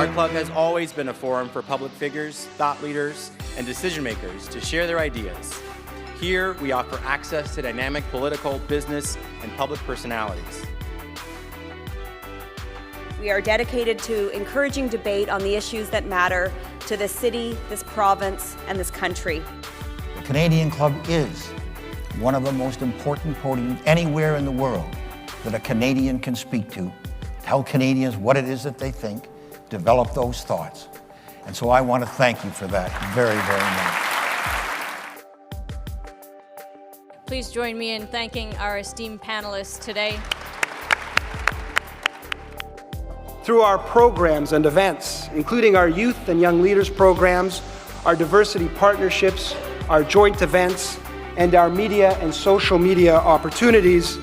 Our club has always been a forum for public figures, thought leaders, and decision makers to share their ideas. Here, we offer access to dynamic political, business, and public personalities. We are dedicated to encouraging debate on the issues that matter to this city, this province, and this country. The Canadian Club is one of the most important podiums anywhere in the world that a Canadian can speak to, tell Canadians what it is that they think, develop those thoughts. And so I want to thank you for that very, very much. Please join me in thanking our esteemed panelists today. Through our programs and events, including our youth and young leaders programs, our diversity partnerships, our joint events, and our media and social media opportunities,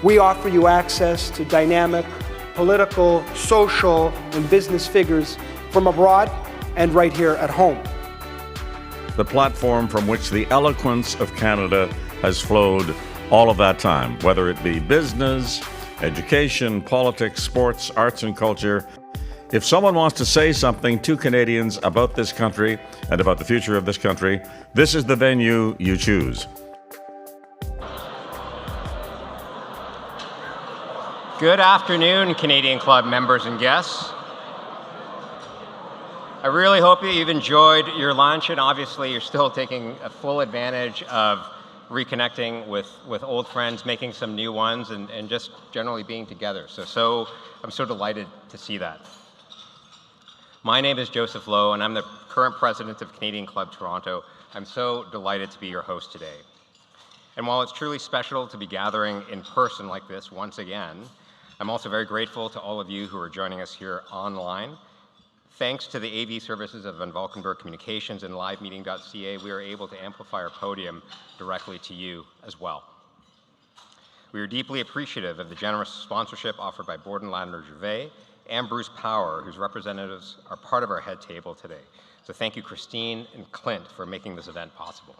we offer you access to dynamic political, social, and business figures from abroad and right here at home. The platform from which the eloquence of Canada has flowed all of that time, whether it be business, education, politics, sports, arts, and culture. If someone wants to say something to Canadians about this country and about the future of this country, this is the venue you choose. Good afternoon, Canadian Club members and guests. I really hope that you've enjoyed your lunch, and obviously you're still taking a full advantage of reconnecting with old friends, making some new ones, and just generally being together. So I'm so delighted to see that. My name is Joseph Lowe, and I'm the current president of Canadian Club Toronto. I'm so delighted to be your host today. And while it's truly special to be gathering in person like this once again, I'm also very grateful to all of you who are joining us here online. Thanks to the AV services of Van Valkenburg Communications and LiveMeeting.ca, we are able to amplify our podium directly to you as well. We are deeply appreciative of the generous sponsorship offered by Borden Ladner Gervais and Bruce Power, whose representatives are part of our head table today. So thank you, Christine and Clint, for making this event possible.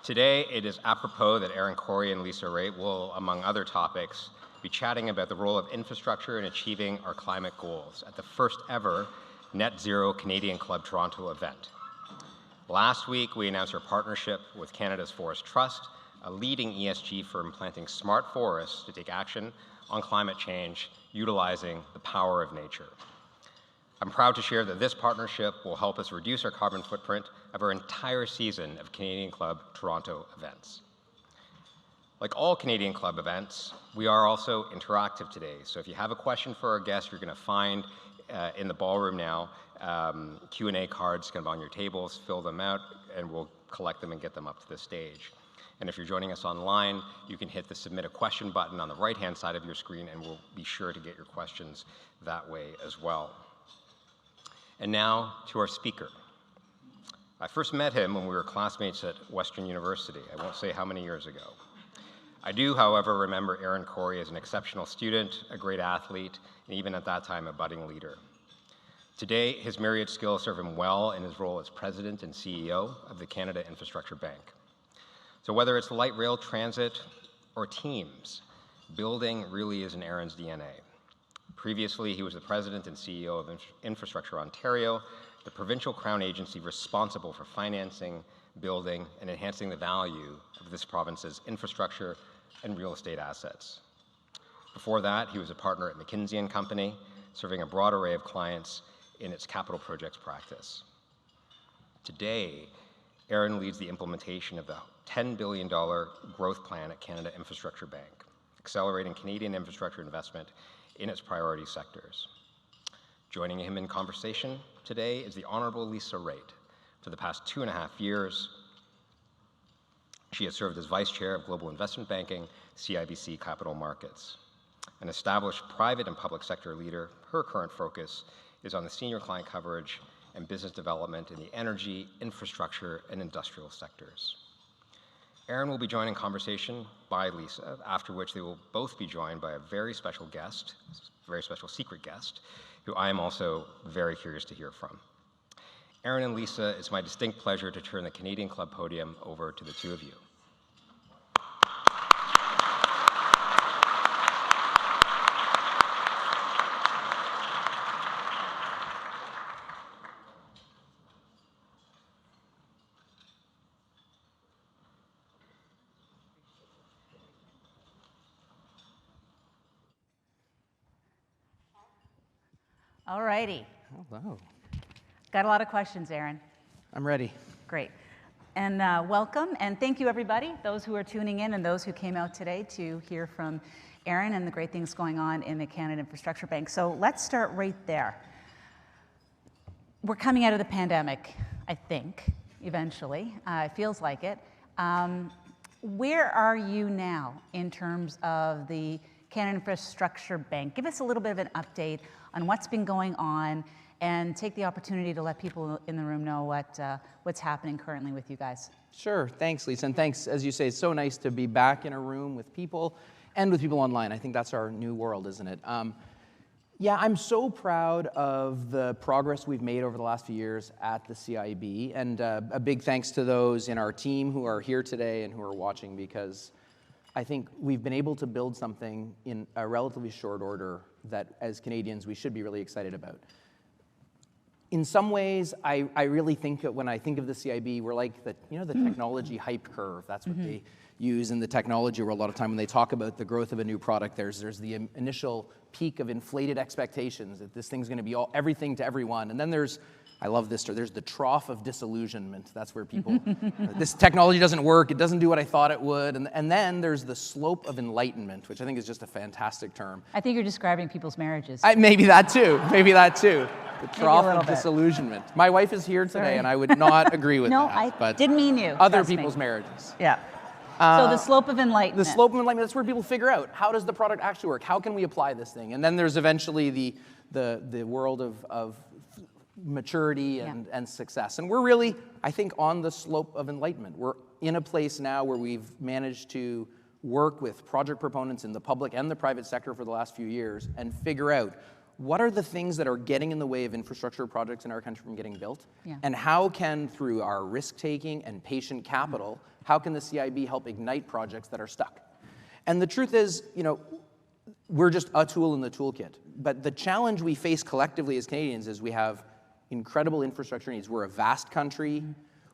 Today, it is apropos that Ehren Cory and Lisa Raitt will, among other topics, be chatting about the role of infrastructure in achieving our climate goals at the first ever Net Zero Canadian Club Toronto event. Last week, we announced our partnership with Canada's Forest Trust, a leading ESG firm planting smart forests to take action on climate change, utilizing the power of nature. I'm proud to share that this partnership will help us reduce our carbon footprint of our entire season of Canadian Club Toronto events. Like all Canadian Club events, we are also interactive today. So if you have a question for our guests, you're going to find in the ballroom now Q&A cards kind of on your tables. Fill them out, and we'll collect them and get them up to the stage. And if you're joining us online, you can hit the Submit a Question button on the right-hand side of your screen, and we'll be sure to get your questions that way as well. And now to our speaker. I first met him when we were classmates at Western University. I won't say how many years ago. I do, however, remember Ehren Cory as an exceptional student, a great athlete, and even at that time, a budding leader. Today, his myriad skills serve him well in his role as president and CEO of the Canada Infrastructure Bank. So whether it's light rail transit or teams, building really is in Ehren's DNA. Previously, he was the president and CEO of Infrastructure Ontario, the provincial crown agency responsible for financing, building, and enhancing the value of this province's infrastructure and real estate assets. Before that, he was a partner at McKinsey & Company, serving a broad array of clients in its capital projects practice. Today, Ehren leads the implementation of the $10 billion growth plan at Canada Infrastructure Bank, accelerating Canadian infrastructure investment in its priority sectors. Joining him in conversation today is the Honourable Lisa Raitt. For the past 2.5 years, she has served as Vice Chair of Global Investment Banking, CIBC Capital Markets. An established private and public sector leader, her current focus is on the senior client coverage and business development in the energy, infrastructure, and industrial sectors. Ehren will be joined in conversation by Lisa, after which they will both be joined by a very special guest, a very special secret guest, who I am also very curious to hear from. Ehren and Lisa, it's my distinct pleasure to turn the Canadian Club podium over to the two of you. All righty. Hello. Got a lot of questions, Ehren. I'm ready. Great. And welcome, and thank you, everybody, those who are tuning in and those who came out today to hear from Ehren and the great things going on in the Canada Infrastructure Bank. So let's start right there. We're coming out of the pandemic, I think, eventually. It feels like it. Where are you now in terms of the Canada Infrastructure Bank? Give us a little bit of an update on what's been going on, and take the opportunity to let people in the room know what's happening currently with you guys. Sure. Thanks, Lisa. And thanks, as you say, it's so nice to be back in a room with people and with people online. I think that's our new world, isn't it? Yeah, I'm so proud of the progress we've made over the last few years at the CIB, and a big thanks to those in our team who are here today and who are watching, because I think we've been able to build something in a relatively short order that, as Canadians, we should be really excited about. In some ways, I really think that when I think of the CIB, we're like the technology hype curve. That's what they use in the technology world a lot of time when they talk about the growth of a new product. There's the initial peak of inflated expectations that this thing's going to be everything to everyone, and then there's, I love this, there's the trough of disillusionment. That's where people, this technology doesn't work, it doesn't do what I thought it would, and then there's the slope of enlightenment, which I think is just a fantastic term. I think you're describing people's marriages. Maybe that too. The trough of disillusionment. My wife is here today, and I would not agree with that. I didn't mean you. Other people's marriages. Yeah. So the slope of enlightenment. The slope of enlightenment, that's where people figure out, how does the product actually work? How can we apply this thing? And then there's eventually the world of maturity and success. And we're really, I think, on the slope of enlightenment. We're in a place now where we've managed to work with project proponents in the public and the private sector for the last few years and figure out what are the things that are getting in the way of infrastructure projects in our country from getting built? Yeah. And how can, through our risk-taking and patient capital, how can the CIB help ignite projects that are stuck? And the truth is, we're just a tool in the toolkit. But the challenge we face collectively as Canadians is we have incredible infrastructure needs. We're a vast country.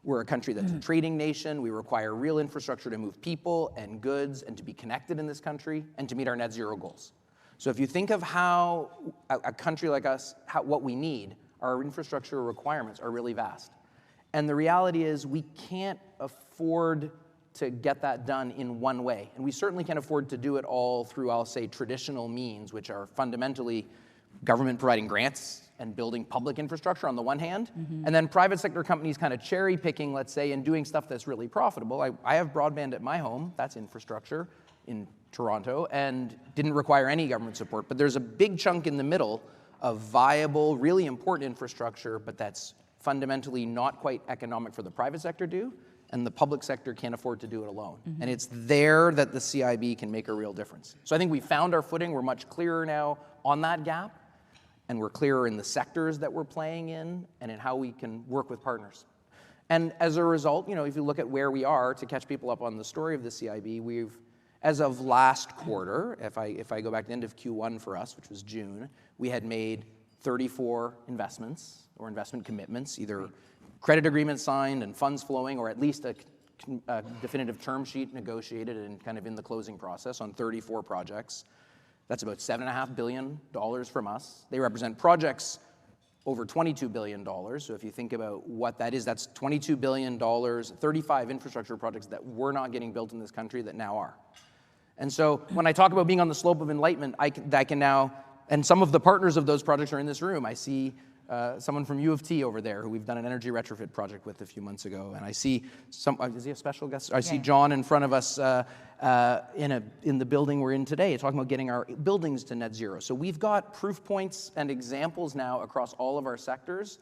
We're a country that's a trading nation. We require real infrastructure to move people and goods and to be connected in this country and to meet our net zero goals. So if you think of how a country like us, what we need, our infrastructure requirements are really vast. And the reality is we can't afford to get that done in one way. And we certainly can't afford to do it all through, I'll say, traditional means, which are fundamentally government providing grants and building public infrastructure on the one hand, and then private sector companies kind of cherry picking, let's say, and doing stuff that's really profitable. I have broadband at my home, that's infrastructure in Toronto, and didn't require any government support. But there's a big chunk in the middle of viable, really important infrastructure, but that's fundamentally not quite economic for the private sector to do, and the public sector can't afford to do it alone. And it's there that the CIB can make a real difference. So I think we found our footing. We're much clearer now on that gap, and we're clearer in the sectors that we're playing in and in how we can work with partners. And as a result, if you look at where we are, to catch people up on the story of the CIB, we've, as of last quarter, if I go back to the end of Q1 for us, which was June, we had made 34 investments or investment commitments, either credit agreements signed and funds flowing, or at least a definitive term sheet negotiated and kind of in the closing process on 34 projects. That's about $7.5 billion from us. They represent projects over $22 billion. So if you think about what that is, that's $22 billion, 35 infrastructure projects that were not getting built in this country that now are. And so when I talk about being on the slope of enlightenment, I can now, and some of the partners of those projects are in this room. I see someone from U of T over there who we've done an energy retrofit project with a few months ago. And I see is he a special guest? I see John in front of us in the building we're in today, talking about getting our buildings to net zero. So we've got proof points and examples now across all of our sectors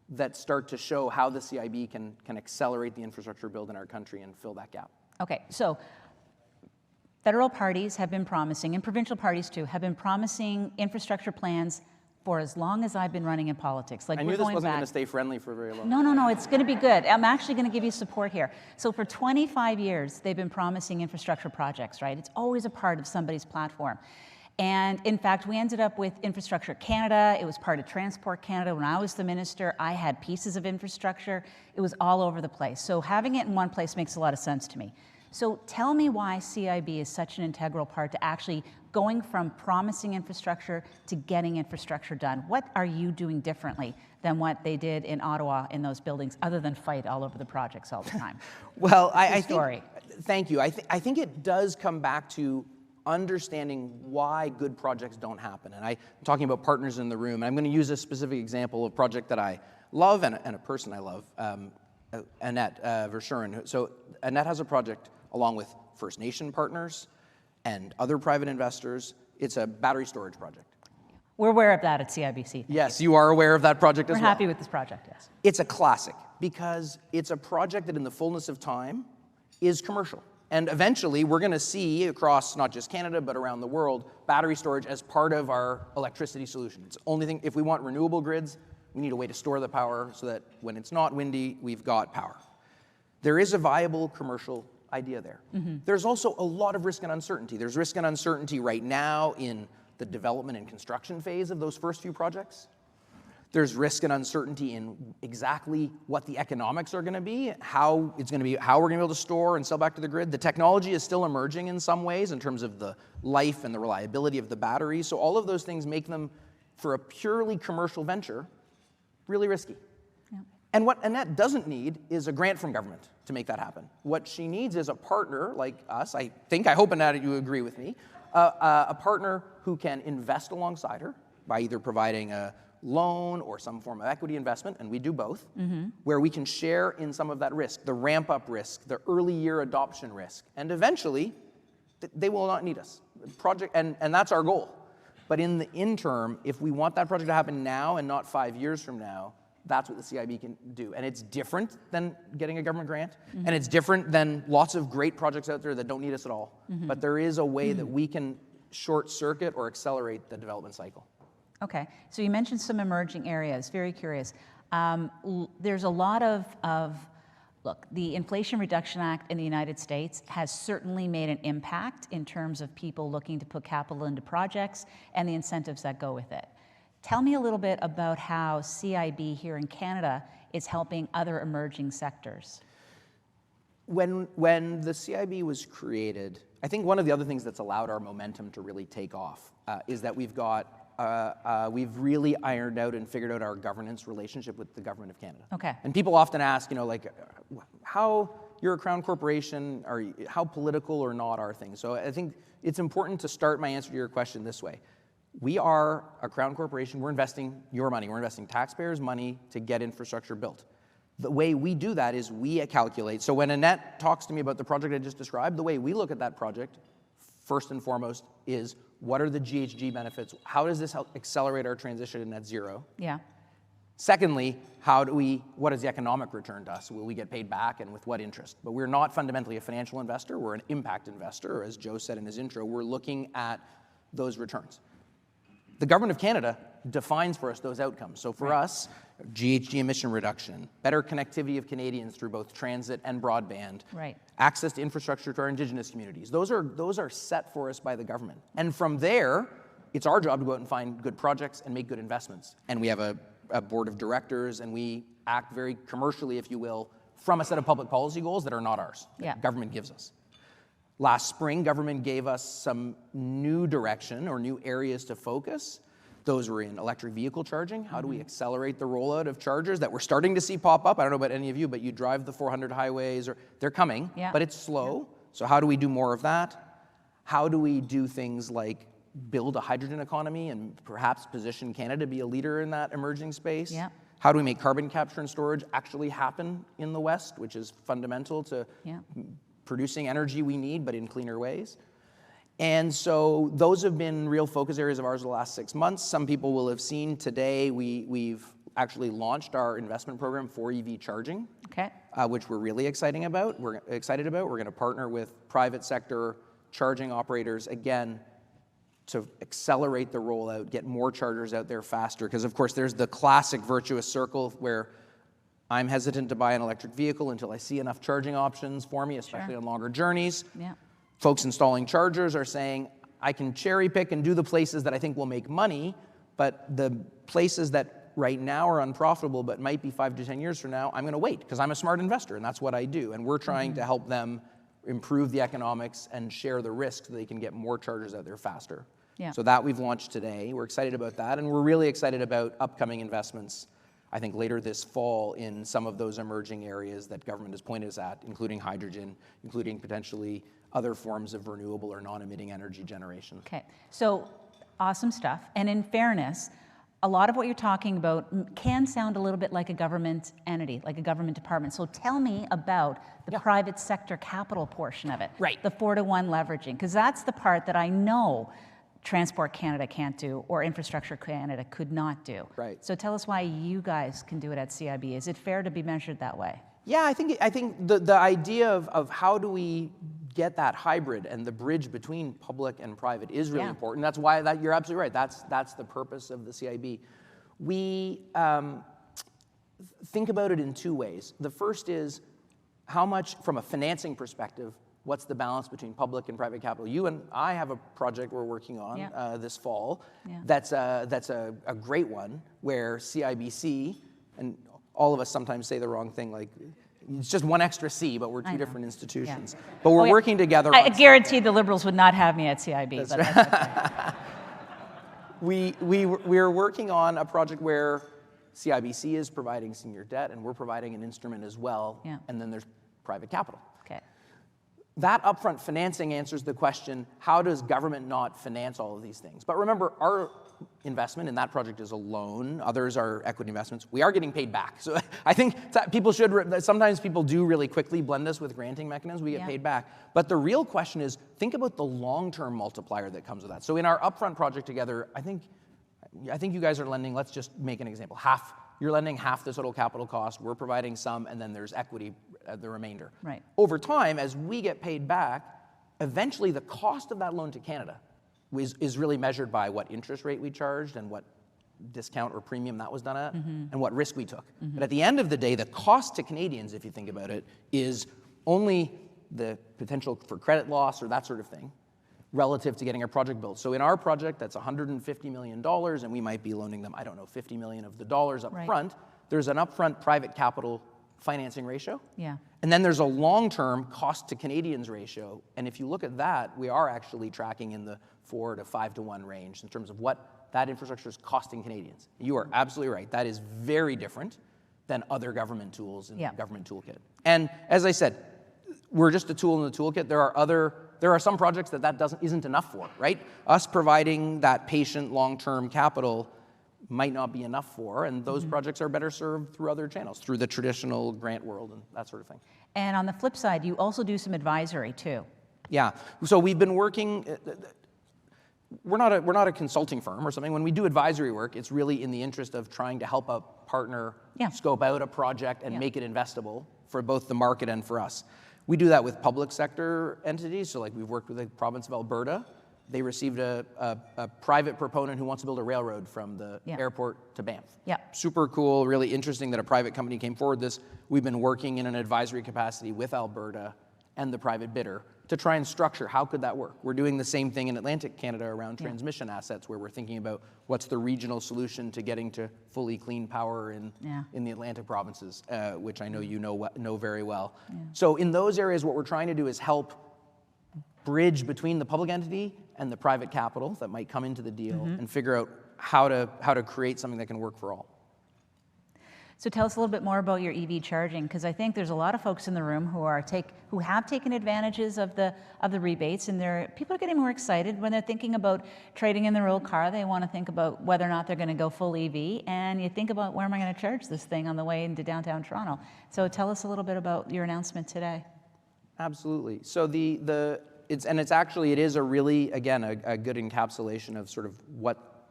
that start to show how the CIB can accelerate the infrastructure build in our country and fill that gap. Okay, so federal parties have been promising, and provincial parties too, have been promising infrastructure plans for as long as I've been running in politics. I knew this wasn't going to stay friendly for very long. No, it's going to be good. I'm actually going to give you support here. So for 25 years, they've been promising infrastructure projects, right? It's always a part of somebody's platform. And in fact, we ended up with Infrastructure Canada. It was part of Transport Canada. When I was the minister, I had pieces of infrastructure. It was all over the place. So having it in one place makes a lot of sense to me. So tell me why CIB is such an integral part to actually going from promising infrastructure to getting infrastructure done. What are you doing differently than what they did in Ottawa in those buildings, other than fight all over the projects all the time? Well, thank you. I think it does come back to understanding why good projects don't happen. And I'm talking about partners in the room. I'm going to use a specific example of a project that I love and a person I love, Annette Verschuren. So Annette has a project along with First Nation partners and other private investors. It's a battery storage project. We're aware of that at CIBC. Yes, you are aware of that project as well. We're happy with this project, yes. It's a classic because it's a project that in the fullness of time is commercial. And eventually we're going to see across not just Canada but around the world battery storage as part of our electricity solution. It's the only thing, if we want renewable grids, we need a way to store the power so that when it's not windy, we've got power. There is a viable commercial idea there. There's also a lot of risk and uncertainty. There's risk and uncertainty right now in the development and construction phase of those first few projects. There's risk and uncertainty in exactly what the economics are going to be, how we're going to be able to store and sell back to the grid. The technology is still emerging in some ways in terms of the life and the reliability of the batteries. So all of those things make them, for a purely commercial venture, really risky. And what Annette doesn't need is a grant from government to make that happen. What she needs is a partner like us. I hope, Annette, you agree with me, a partner who can invest alongside her by either providing a loan or some form of equity investment, and we do both, where we can share in some of that risk, the ramp-up risk, the early year adoption risk, and eventually they will not need us. And that's our goal. But in the interim, if we want that project to happen now and not 5 years from now, that's what the CIB can do. And it's different than getting a government grant, and it's different than lots of great projects out there that don't need us at all. But there is a way that we can short circuit or accelerate the development cycle. Okay, so you mentioned some emerging areas, very curious. There's a lot of, look, the Inflation Reduction Act in the United States has certainly made an impact in terms of people looking to put capital into projects and the incentives that go with it. Tell me a little bit about how CIB here in Canada is helping other emerging sectors. When the CIB was created, I think one of the other things that's allowed our momentum to really take off is that we've really ironed out and figured out our governance relationship with the Government of Canada. Okay. And people often ask, how you're a Crown corporation, how political or not are things? So I think it's important to start my answer to your question this way. We are a Crown corporation. We're investing your money. We're investing taxpayers' money to get infrastructure built. The way we do that is we calculate. So when Annette talks to me about the project I just described, the way we look at that project, first and foremost, is what are the GHG benefits? How does this help accelerate our transition to net zero? Yeah. Secondly, what is the economic return to us? Will we get paid back, and with what interest? But we're not fundamentally a financial investor. We're an impact investor. As Joe said in his intro, we're looking at those returns. The Government of Canada defines for us those outcomes. So for us, GHG emission reduction, better connectivity of Canadians through both transit and broadband, access to infrastructure to our Indigenous communities. Those are set for us by the government. And from there, it's our job to go out and find good projects and make good investments. And we have a board of directors, and we act very commercially, if you will, from a set of public policy goals that are not ours. That government gives us. Last spring, government gave us some new direction or new areas to focus. Those were in electric vehicle charging. How do we accelerate the rollout of chargers that we're starting to see pop up? I don't know about any of you, but you drive the 400 highways, or they're coming, but it's slow. So how do we do more of that? How do we do things like build a hydrogen economy and perhaps position Canada to be a leader in that emerging space? How do we make carbon capture and storage actually happen in the West, which is fundamental to producing energy we need, but in cleaner ways? And so those have been real focus areas of ours the last 6 months. Some people will have seen today we've actually launched our investment program for EV charging, which we're really excited about. We're going to partner with private sector charging operators, again, to accelerate the rollout, get more chargers out there faster. Because, of course, there's the classic virtuous circle where I'm hesitant to buy an electric vehicle until I see enough charging options for me, especially on longer journeys. Folks installing chargers are saying, I can cherry pick and do the places that I think will make money, but the places that right now are unprofitable but might be 5 to 10 years from now, I'm going to wait because I'm a smart investor and that's what I do. And we're trying to help them improve the economics and share the risk so they can get more chargers out there faster. Yeah. So that we've launched today. We're excited about that, and we're really excited about upcoming investments, I think later this fall, in some of those emerging areas that government has pointed us at, including hydrogen, including potentially other forms of renewable or non-emitting energy generation. Okay, so awesome stuff. And in fairness, a lot of what you're talking about can sound a little bit like a government entity, like a government department. So tell me about the private sector capital portion of it. Right. The 4-to-1 leveraging, because that's the part that I know Transport Canada can't do or Infrastructure Canada could not do. Right. So tell us why you guys can do it at CIB. Is it fair to be measured that way? Yeah, I think the idea of how do we get that hybrid and the bridge between public and private is really important. That's why you're absolutely right. That's the purpose of the CIB. We think about it in two ways. The first is how much, from a financing perspective, what's the balance between public and private capital? You and I have a project we're working on this fall. That's a great one where CIBC, and all of us sometimes say the wrong thing, like it's just one extra C, but we're two different institutions. But we're working together. I guarantee the Liberals would not have me at CIB. That's right. We're working on a project where CIBC is providing senior debt, and we're providing an instrument as well. And then there's private capital. Okay. That upfront financing answers the question, how does government not finance all of these things? But remember, our investment in that project is a loan. Others are equity investments. We are getting paid back. So I think people should, sometimes people do really quickly blend us with granting mechanisms. We get paid back. But the real question is, think about the long-term multiplier that comes with that. So in our upfront project together, I think you guys are lending, let's just make an example, you're lending half the total capital cost, we're providing some, and then there's equity, the remainder. Right. Over time, as we get paid back, eventually the cost of that loan to Canada is really measured by what interest rate we charged and what discount or premium that was done at, and what risk we took. But at the end of the day, the cost to Canadians, if you think about it, is only the potential for credit loss or that sort of thing relative to getting a project built. So in our project, that's $150 million, and we might be loaning them, I don't know, $50 million of the dollars up front. There's an upfront private capital financing ratio. And then there's a long-term cost to Canadians ratio. And if you look at that, we are actually tracking in the 4 to 5 to 1 range in terms of what that infrastructure is costing Canadians. You are absolutely right. That is very different than other government tools in the government toolkit. And as I said, we're just a tool in the toolkit. There are some projects that isn't enough for, right? Us providing that patient long-term capital might not be enough for, and those projects are better served through other channels, through the traditional grant world and that sort of thing. And on the flip side, you also do some advisory too. Yeah, so we've been working, we're not a consulting firm or something. When we do advisory work, it's really in the interest of trying to help a partner scope out a project and make it investable for both the market and for us. We do that with public sector entities, so like we've worked with the province of Alberta. They received a private proponent who wants to build a railroad from the airport to Banff. Super cool, really interesting that a private company came forward with this. We've been working in an advisory capacity with Alberta and the private bidder to try and structure how could that work. We're doing the same thing in Atlantic Canada around transmission assets, where we're thinking about what's the regional solution to getting to fully clean power in the Atlantic provinces, which I know you know very well. So in those areas, what we're trying to do is help bridge between the public entity and the private capital that might come into the deal and figure out how to create something that can work for all. So tell us a little bit more about your EV charging, because I think there's a lot of folks in the room who have taken advantages of the rebates, and people are getting more excited when they're thinking about trading in their old car. They want to think about whether or not they're going to go full EV, and you think about, where am I going to charge this thing on the way into downtown Toronto? So tell us a little bit about your announcement today. Absolutely. So it is a really, again, a good encapsulation of sort of what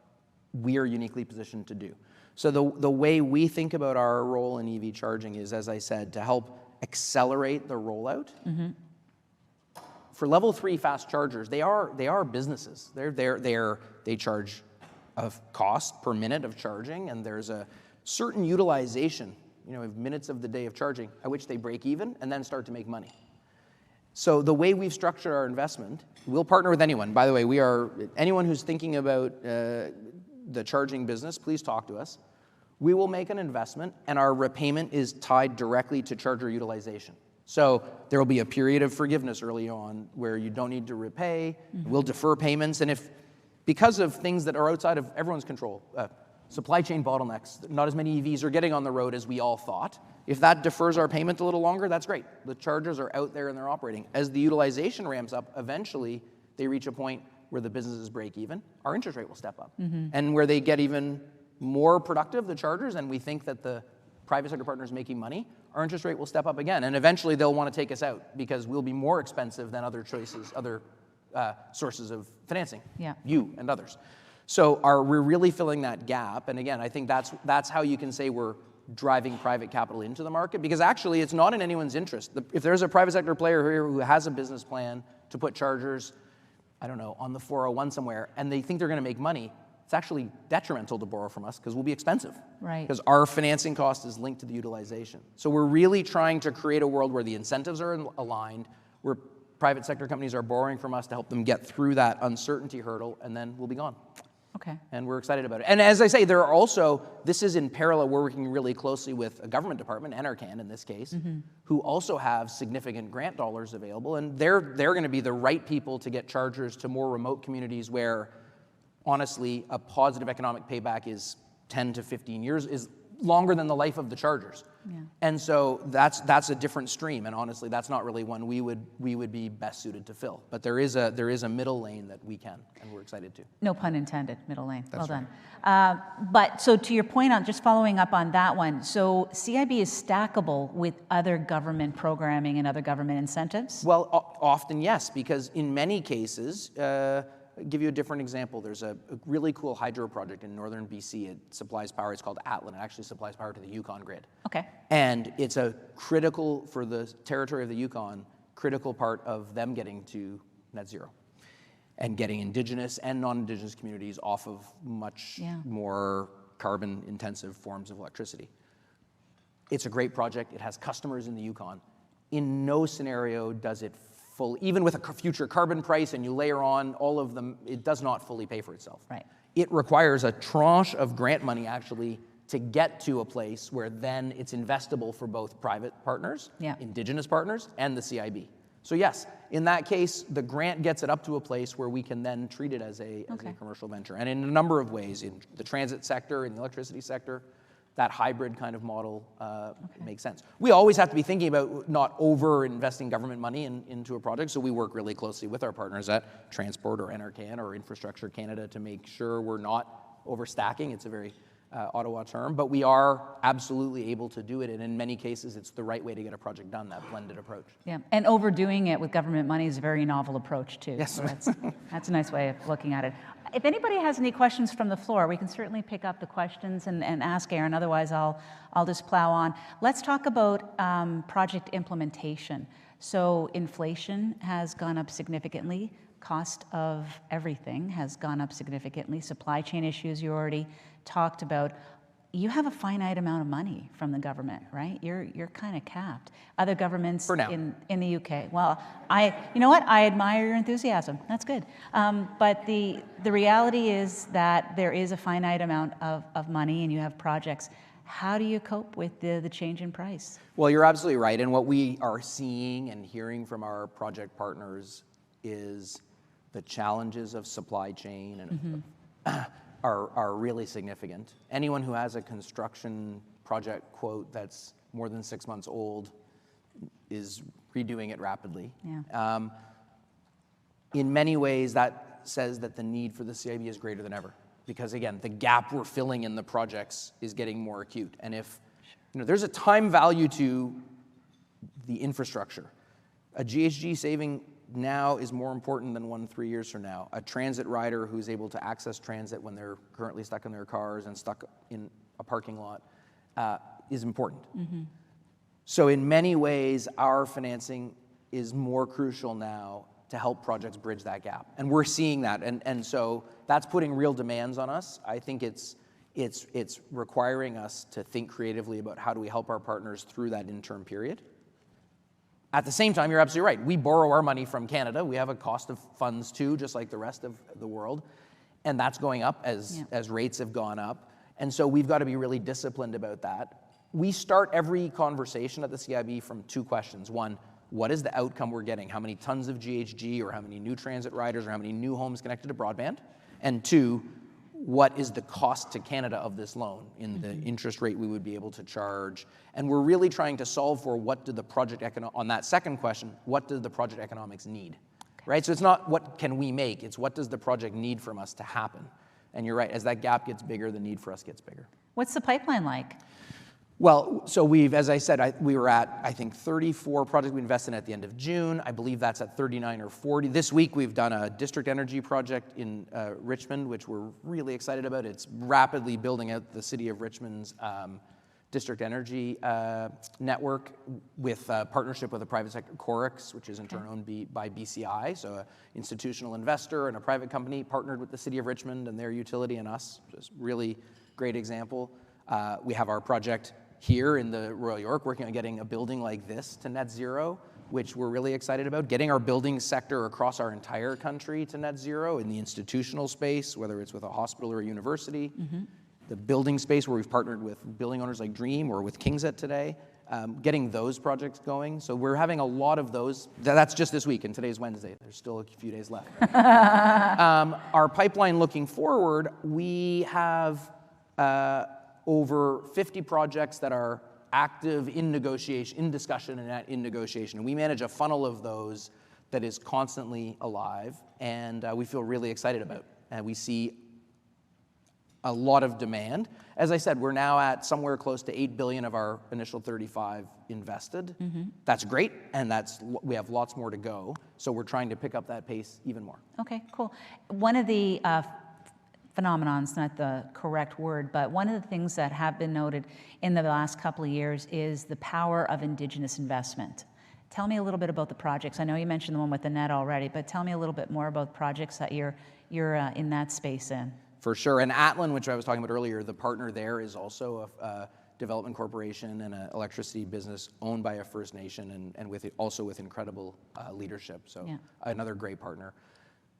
we are uniquely positioned to do. So the way we think about our role in EV charging is, as I said, to help accelerate the rollout. For level 3 fast chargers, they are businesses. They charge a cost per minute of charging, and there's a certain utilization, of minutes of the day of charging, at which they break even and then start to make money. So the way we've structured our investment, we'll partner with anyone. By the way, anyone who's thinking about the charging business, please talk to us. We will make an investment, and our repayment is tied directly to charger utilization. So there will be a period of forgiveness early on where you don't need to repay. We'll defer payments. And if, because of things that are outside of everyone's control, supply chain bottlenecks, not as many EVs are getting on the road as we all thought, if that defers our payment a little longer, that's great. The chargers are out there and they're operating. As the utilization ramps up, eventually they reach a point where the businesses break even, our interest rate will step up. And where they get even more productive, the chargers, and we think that the private sector partner is making money, our interest rate will step up again. And eventually they'll want to take us out because we'll be more expensive than other choices, other sources of financing, you and others. So we're really filling that gap. And again, I think that's how you can say we're driving private capital into the market, because actually it's not in anyone's interest. If there's a private sector player here who has a business plan to put chargers, I don't know, on the 401 somewhere, and they think they're going to make money, it's actually detrimental to borrow from us because we'll be expensive. Right. Because our financing cost is linked to the utilization. So we're really trying to create a world where the incentives are aligned, where private sector companies are borrowing from us to help them get through that uncertainty hurdle, and then we'll be gone. Okay. And we're excited about it. And as I say, there are also, this is in parallel, we're working really closely with a government department, NRCan in this case, who also have significant grant dollars available. And they're going to be the right people to get chargers to more remote communities where, honestly, a positive economic payback is 10 to 15 years, is longer than the life of the chargers. And so that's a different stream, and honestly, that's not really one we would be best suited to fill. But there is a middle lane that we can, and we're excited to. No pun intended, middle lane. That's well done. But so to your point on just following up on that one, so CIB is stackable with other government programming and other government incentives? Well, often yes, because in many cases, I'll give you a different example. There's a really cool hydro project in northern BC. It supplies power. It's called Atlan. It actually supplies power to the Yukon grid. Okay. And it's a critical, for the territory of the Yukon, critical part of them getting to net zero and getting Indigenous and non-Indigenous communities off of much more carbon-intensive forms of electricity. It's a great project. It has customers in the Yukon. In no scenario does it even with a future carbon price and you layer on all of them, it does not fully pay for itself. Right. It requires a tranche of grant money actually to get to a place where then it's investable for both private partners, Indigenous partners, and the CIB. So yes, in that case, the grant gets it up to a place where we can then treat it as a commercial venture. And in a number of ways, in the transit sector, in the electricity sector, that hybrid kind of model makes sense. We always have to be thinking about not over-investing government money into a project, so we work really closely with our partners at Transport or NRCan or Infrastructure Canada to make sure we're not overstacking. It's a very Ottawa term, but we are absolutely able to do it, and in many cases, it's the right way to get a project done, that blended approach. Yeah, and overdoing it with government money is a very novel approach, too. Yes. So that's a nice way of looking at it. If anybody has any questions from the floor, we can certainly pick up the questions and ask Ehren. Otherwise, I'll just plow on. Let's talk about project implementation. So inflation has gone up significantly. Cost of everything has gone up significantly. Supply chain issues you already talked about. You have a finite amount of money from the government, right? You're kind of capped. Other governments in the UK. Well, you know what? I admire your enthusiasm. That's good. But the reality is that there is a finite amount of money, and you have projects. How do you cope with the change in price? Well, you're absolutely right. And what we are seeing and hearing from our project partners is the challenges of supply chain and are really significant. Anyone who has a construction project quote that's more than 6 months old is redoing it rapidly. Yeah. In many ways, that says that the need for the CIB is greater than ever. Because again, the gap we're filling in the projects is getting more acute. And if there's a time value to the infrastructure, a GHG saving now is more important than 1-3 years from now. A transit rider who's able to access transit when they're currently stuck in their cars and stuck in a parking lot is important. So in many ways, our financing is more crucial now to help projects bridge that gap. And we're seeing that. And so that's putting real demands on us. I think it's requiring us to think creatively about how do we help our partners through that interim period. At the same time, you're absolutely right. We borrow our money from Canada. We have a cost of funds too, just like the rest of the world. And that's going up as rates have gone up. And so we've got to be really disciplined about that. we start every conversation at the CIB from two questions. One, what is the outcome we're getting? How many tons of GHG, or how many new transit riders, or how many new homes connected to broadband? And two, what is the cost to Canada of this loan in the interest rate we would be able to charge? And we're really trying to solve for what do the project on that second question, what do the project economics need? Right? So it's not what can we make, it's what does the project need from us to happen? And you're right, as that gap gets bigger, the need for us gets bigger. What's the pipeline like? Well, so we've, as I said, we were at, I think, 34 projects we invested in at the end of June. I believe that's at 39 or 40. This week, we've done a district energy project in Richmond, which we're really excited about. It's rapidly building out the city of Richmond's district energy network with a partnership with a private sector, Corix, which is in turn owned by BCI, so an institutional investor and a private company partnered with the city of Richmond and their utility and us. Just really great example. We have our project here in the Royal York, working on getting a building like this to net zero, which we're really excited about. Getting our building sector across our entire country to net zero in the institutional space, whether it's with a hospital or a university. The building space where we've partnered with building owners like Dream or with KingSett today, getting those projects going. So we're having a lot of those. That's just this week, and today's Wednesday. There's still a few days left. Our pipeline looking forward, we have over 50 projects that are active in negotiation, in discussion and in negotiation. And we manage a funnel of those that is constantly alive, and we feel really excited about. And we see a lot of demand. As I said, we're now at somewhere close to $8 billion of our initial 35 invested. That's great, and we have lots more to go. So we're trying to pick up that pace even more. Okay, cool. One of the phenomenon's not the correct word, but one of the things that have been noted in the last couple of years is the power of Indigenous investment. Tell me a little bit about the projects. I know you mentioned the one with the net already, but tell me a little bit more about projects that you're in that space in. For sure, and Atlan, which I was talking about earlier, the partner there is also a development corporation and an electricity business owned by a First Nation and also with incredible leadership, so another great partner.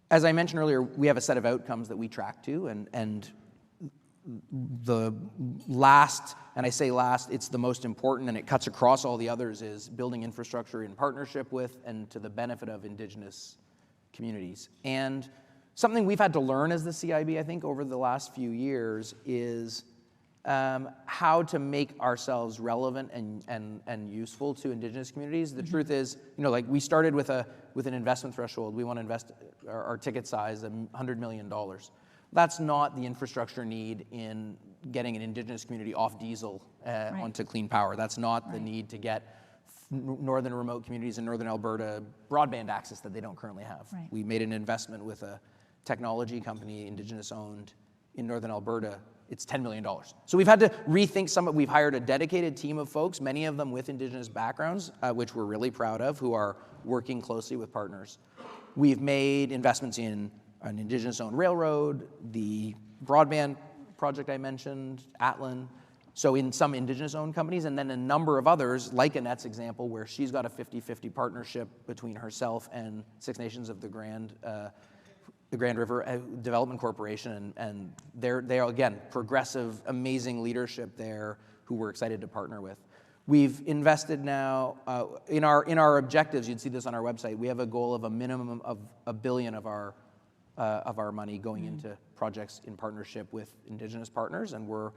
As I mentioned earlier, we have a set of outcomes that we track to, and the last, and I say last, it's the most important, and it cuts across all the others, is building infrastructure in partnership with and to the benefit of Indigenous communities. And something we've had to learn as the CIB, I think, over the last few years is how to make ourselves relevant and useful to Indigenous communities. The truth is, like we started with an investment threshold. We want to invest our ticket size $100 million. That's not the infrastructure need in getting an Indigenous community off diesel onto clean power. That's not the need to get northern remote communities in northern Alberta broadband access that they don't currently have. We made an investment with a technology company, Indigenous owned, in northern Alberta. It's $10 million. So we've had to rethink we've hired a dedicated team of folks, many of them with Indigenous backgrounds, which we're really proud of, who are working closely with partners. We've made investments in an Indigenous owned railroad, the broadband project I mentioned, Atlan, so in some Indigenous owned companies, and then a number of others, like Annette's example, where she's got a 50-50 partnership between herself and Six Nations of the Grand River Development Corporation, and they're again, progressive, amazing leadership there who we're excited to partner with. We've invested now, in our objectives, you'd see this on our website, we have a goal of a minimum of $1 billion of our money going into projects in partnership with Indigenous partners, and we're,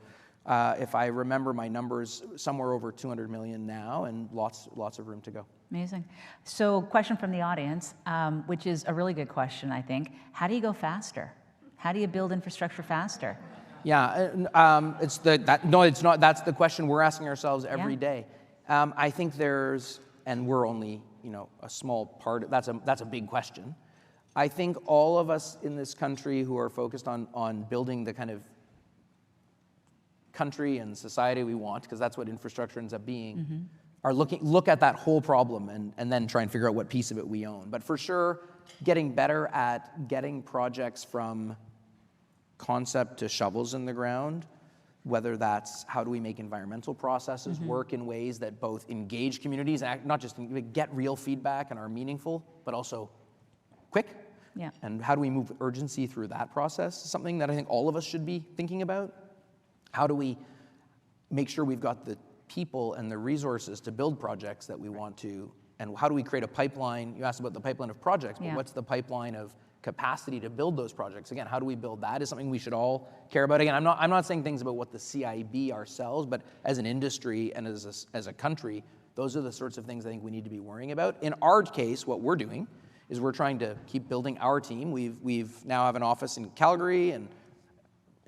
if I remember my numbers, somewhere over $200 million now, and lots of room to go. Amazing. So, question from the audience, which is a really good question, I think. How do you go faster? How do you build infrastructure faster? Yeah, it's not. That's the question we're asking ourselves every day. I think and we're only, a small part. That's a big question. I think all of us in this country who are focused on building the kind of country and society we want, because that's what infrastructure ends up being, are look at that whole problem and then try and figure out what piece of it we own. But for sure, getting better at getting projects from concept to shovels in the ground, whether that's how do we make environmental processes work in ways that both engage communities and not just get real feedback and are meaningful, but also quick. Yeah. And how do we move urgency through that process? Something that I think all of us should be thinking about. How do we make sure we've got the people and the resources to build projects that we want to, and how do we create a pipeline? You asked about the pipeline of projects, but what's the pipeline of capacity to build those projects? Again, how do we build that is something we should all care about. Again, I'm not saying things about what the CIB ourselves, but as an industry and as a country, those are the sorts of things I think we need to be worrying about. In our case, what we're doing is we're trying to keep building our team. We've now have an office in Calgary and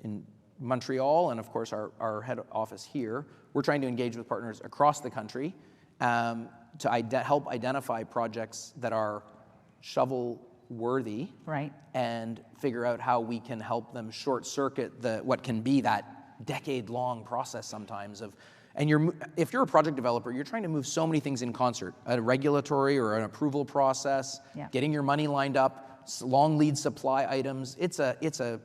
in Montreal, and of course our head office here. We're trying to engage with partners across the country to help identify projects that are shovel-worthy, right, and figure out how we can help them short-circuit what can be that decade-long process sometimes of. And if you're a project developer, you're trying to move so many things in concert: a regulatory or an approval process, getting your money lined up, long lead supply items. It's a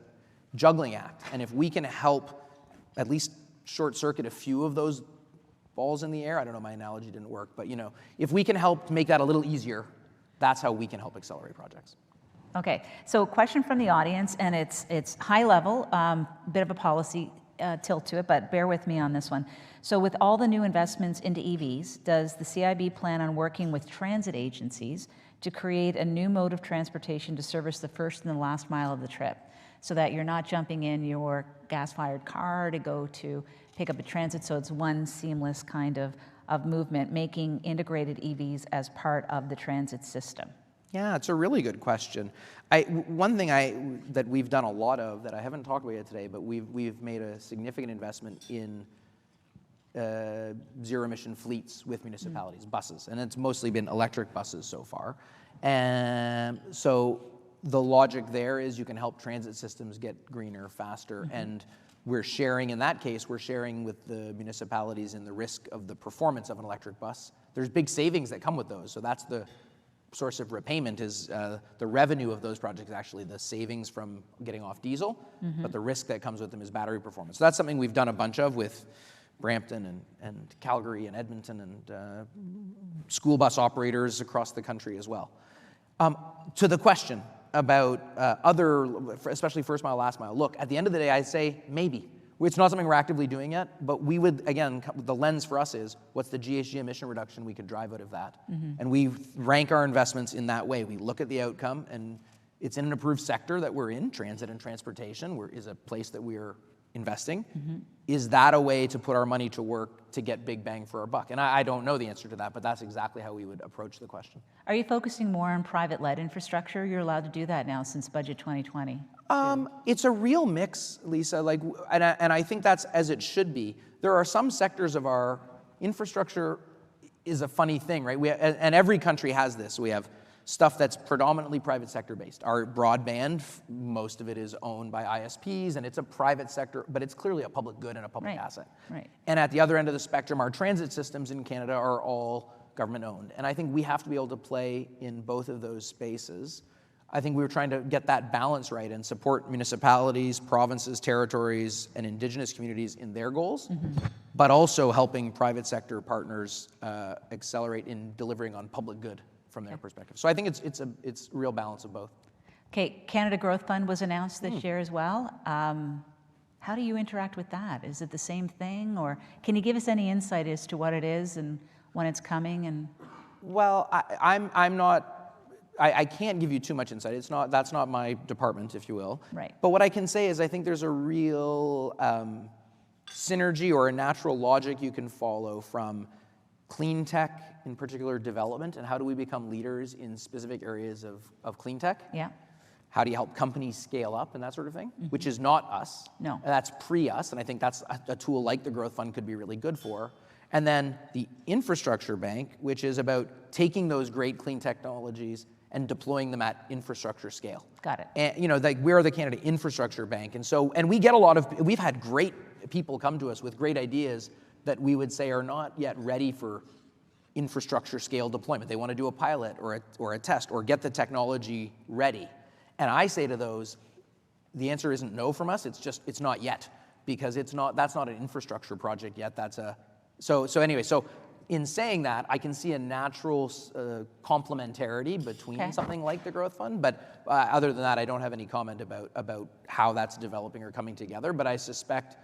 juggling act, and if we can help at least short-circuit a few of those balls in the air, I don't know, my analogy didn't work, but if we can help make that a little easier, that's how we can help accelerate projects. Okay, so question from the audience, and it's high level, bit of a policy tilt to it, but bear with me on this one. So with all the new investments into EVs, does the CIB plan on working with transit agencies to create a new mode of transportation to service the first and the last mile of the trip, so that you're not jumping in your gas-fired car to go to pick up a transit, so it's one seamless kind of movement, making integrated EVs as part of the transit system? Yeah, it's a really good question. One thing that we've done a lot of that I haven't talked about yet today, but we've made a significant investment in zero-emission fleets with municipalities, buses, and it's mostly been electric buses so far. And so the logic there is you can help transit systems get greener faster, and we're sharing, in that case, we're sharing with the municipalities in the risk of the performance of an electric bus. There's big savings that come with those, so that's the source of repayment is the revenue of those projects, actually the savings from getting off diesel, but the risk that comes with them is battery performance. So that's something we've done a bunch of with Brampton and Calgary and Edmonton and school bus operators across the country as well. To the question about especially first mile, last mile, look, at the end of the day, I say maybe. It's not something we're actively doing yet, but we would, again, the lens for us is what's the GHG emission reduction we could drive out of that? And we rank our investments in that way. We look at the outcome, and it's in an approved sector that we're in, transit and transportation, is a place that we're investing. Is that a way to put our money to work to get big bang for our buck? And I don't know the answer to that, but that's exactly how we would approach the question. Are you focusing more on private-led infrastructure? You're allowed to do that now since Budget 2020. It's a real mix, Lisa, and I think that's as it should be. There are some sectors of our infrastructure is a funny thing, right? And every country has this. We have stuff that's predominantly private sector based. Our broadband, most of it is owned by ISPs, and it's a private sector, but it's clearly a public good and a public asset. Right. And at the other end of the spectrum, our transit systems in Canada are all government owned. And I think we have to be able to play in both of those spaces. I think we were trying to get that balance right and support municipalities, provinces, territories, and Indigenous communities in their goals, but also helping private sector partners accelerate in delivering on public good from their perspective. So I think it's a real balance of both. Okay, Canada Growth Fund was announced this year as well. How do you interact with that? Is it the same thing, or can you give us any insight as to what it is and when it's coming? And well, I'm not. I can't give you too much insight. That's not my department, if you will. Right. But what I can say is I think there's a real synergy or a natural logic you can follow from clean tech, in particular development, and how do we become leaders in specific areas of clean tech? Yeah. How do you help companies scale up and that sort of thing, which is not us. No. And that's pre-us, and I think that's a tool like the Growth Fund could be really good for. And then the Infrastructure Bank, which is about taking those great clean technologies and deploying them at infrastructure scale. Got it. And we're the Canada Infrastructure Bank, and we get we've had great people come to us with great ideas that we would say are not yet ready for infrastructure scale deployment. They want to do a pilot or a test or get the technology ready. And I say to those, the answer isn't no from us. It's not yet, because that's not an infrastructure project yet. So in saying that, I can see a natural complementarity between something like the Growth Fund, but other than that, I don't have any comment about how that's developing or coming together. But I suspect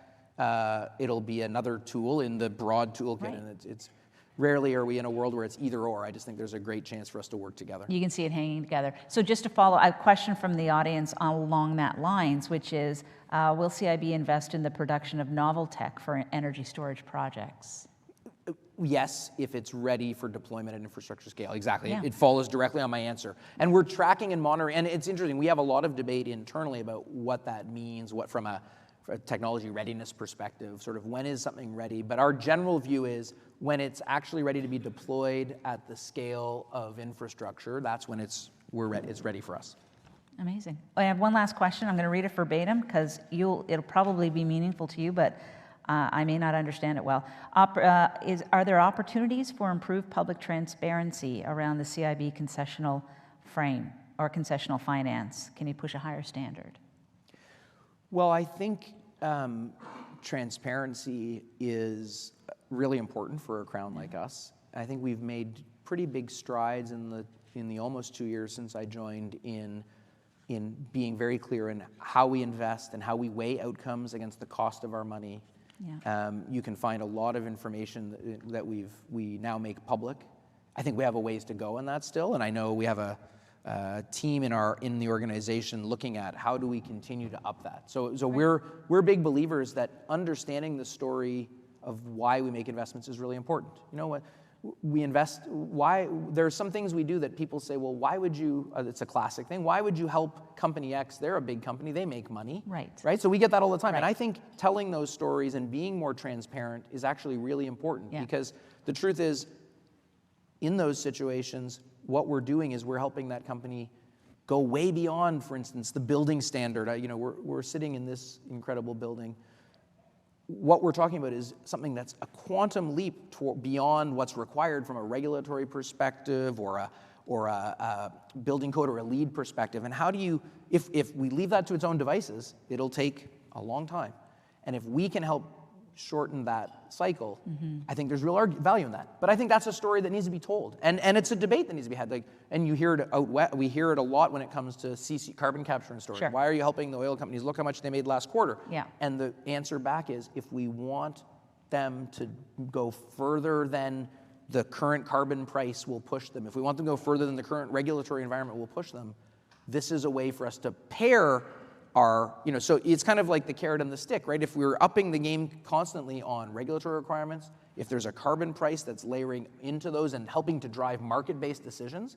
it'll be another tool in the broad toolkit. Right. And it's rarely are we in a world where it's either or. I just think there's a great chance for us to work together. You can see it hanging together. So just to follow, a question from the audience along that lines, which is, will CIB invest in the production of novel tech for energy storage projects? Yes, if it's ready for deployment at infrastructure scale. Exactly. Yeah. It follows directly on my answer. And we're tracking and monitoring. And it's interesting. We have a lot of debate internally about what that means, what from a technology readiness perspective, sort of when is something ready. But our general view is when it's actually ready to be deployed at the scale of infrastructure, that's when it's ready for us. Amazing. I have one last question. I'm going to read it verbatim because it'll probably be meaningful to you, but I may not understand it well. Are there opportunities for improved public transparency around the CIB concessional frame or concessional finance? Can you push a higher standard? Well, I think transparency is really important for a crown like us. I think we've made pretty big strides in the almost 2 years since I joined in being very clear in how we invest and how we weigh outcomes against the cost of our money. Yeah. You can find a lot of information that we now make public. I think we have a ways to go in that still, and I know we have a team in the organization looking at how do we continue to up that. So we're big believers that understanding the story of why we make investments is really important. You know what? We invest, why, there are some things we do that people say, well, why would you, it's a classic thing, why would you help company X? They're a big company, they make money. Right? So we get that all the time. Right. And I think telling those stories and being more transparent is actually really important because the truth is, in those situations, what we're doing is we're helping that company go way beyond, for instance, the building standard. We're sitting in this incredible building. What we're talking about is something that's a quantum leap beyond what's required from a regulatory perspective or a building code or a LEED perspective. And how do you, if we leave that to its own devices, it'll take a long time. And if we can help shorten that cycle, I think there's real value in that. But I think that's a story that needs to be told, and it's a debate that needs to be had. And you hear it out west. We hear it a lot when it comes to carbon capture and storage. Sure. Why are you helping the oil companies? Look how much they made last quarter. Yeah. And the answer back is, if we want them to go further than the current carbon price will push them, if we want them to go further than the current regulatory environment will push them, this is a way for us to pair so it's kind of like the carrot and the stick, right? If we're upping the game constantly on regulatory requirements, if there's a carbon price that's layering into those and helping to drive market-based decisions,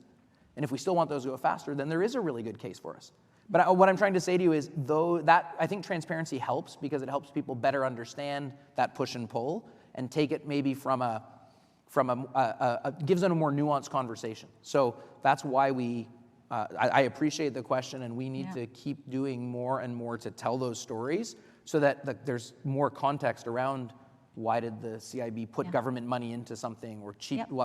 and if we still want those to go faster, then there is a really good case for us. But what I'm trying to say to you is, I think transparency helps because it helps people better understand that push and pull and take it maybe from gives them a more nuanced conversation. So that's why I appreciate the question, and we need to keep doing more and more to tell those stories so that there's more context around why did the CIB put government money into something or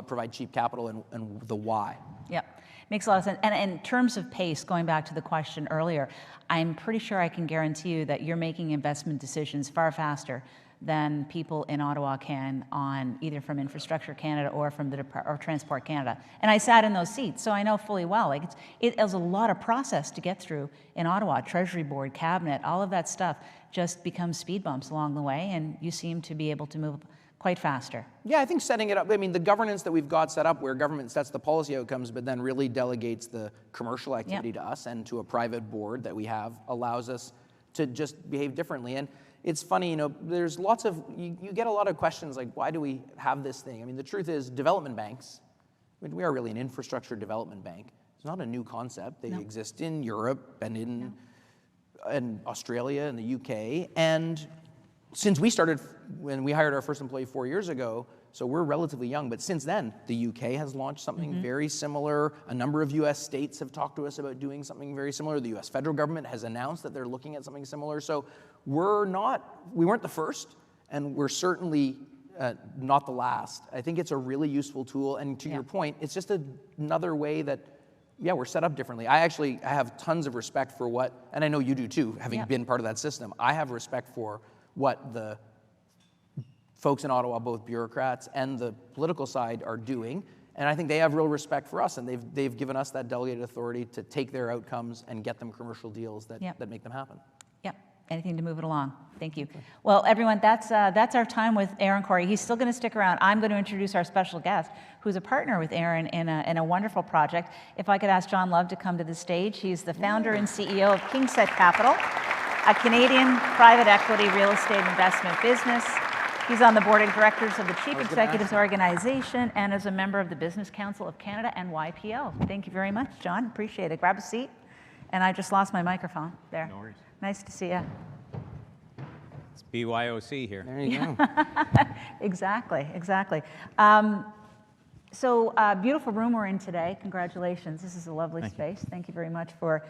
provide cheap capital and the why. Yep, makes a lot of sense. And in terms of pace, going back to the question earlier, I'm pretty sure I can guarantee you that you're making investment decisions far faster than people in Ottawa can on either from Infrastructure Canada or from or Transport Canada. And I sat in those seats, so I know fully well. It was a lot of process to get through in Ottawa. Treasury Board, Cabinet, all of that stuff just becomes speed bumps along the way, and you seem to be able to move quite faster. Yeah, I think setting it up, the governance that we've got set up where government sets the policy outcomes but then really delegates the commercial activity to us and to a private board that we have allows us to just behave differently. And it's funny, there's lots of, you get a lot of questions like, why do we have this thing? The truth is development banks, we are really an infrastructure development bank. It's not a new concept. They exist in Europe and in Australia and the UK. And since we started, when we hired our first employee 4 years ago, so we're relatively young, but since then, the UK has launched something very similar. A number of US states have talked to us about doing something very similar. The US federal government has announced that they're looking at something similar. So we weren't the first, and we're certainly not the last. I think it's a really useful tool, and to your point, it's just another way that, we're set up differently. I have tons of respect for and I know you do too, having been part of that system. I have respect for what the folks in Ottawa, both bureaucrats and the political side, are doing. And I think they have real respect for us, and they've given us that delegated authority to take their outcomes and get them commercial deals that make them happen. Yep. Anything to move it along? Thank you. Well, everyone, that's our time with Ehren Cory. He's still going to stick around. I'm going to introduce our special guest, who's a partner with Ehren in a wonderful project. If I could ask John Love to come to the stage. He's the founder and CEO of Kingset Capital, a Canadian private equity real estate investment business. He's on the board of directors of the Chief Executives Organization and is a member of the Business Council of Canada and YPO. Thank you very much, John. Appreciate it. Grab a seat. And I just lost my microphone there. No worries. Nice to see you. It's BYOC here. There you go. Exactly, exactly. Beautiful room we're in today. Congratulations. This is a lovely space. Thank you very much for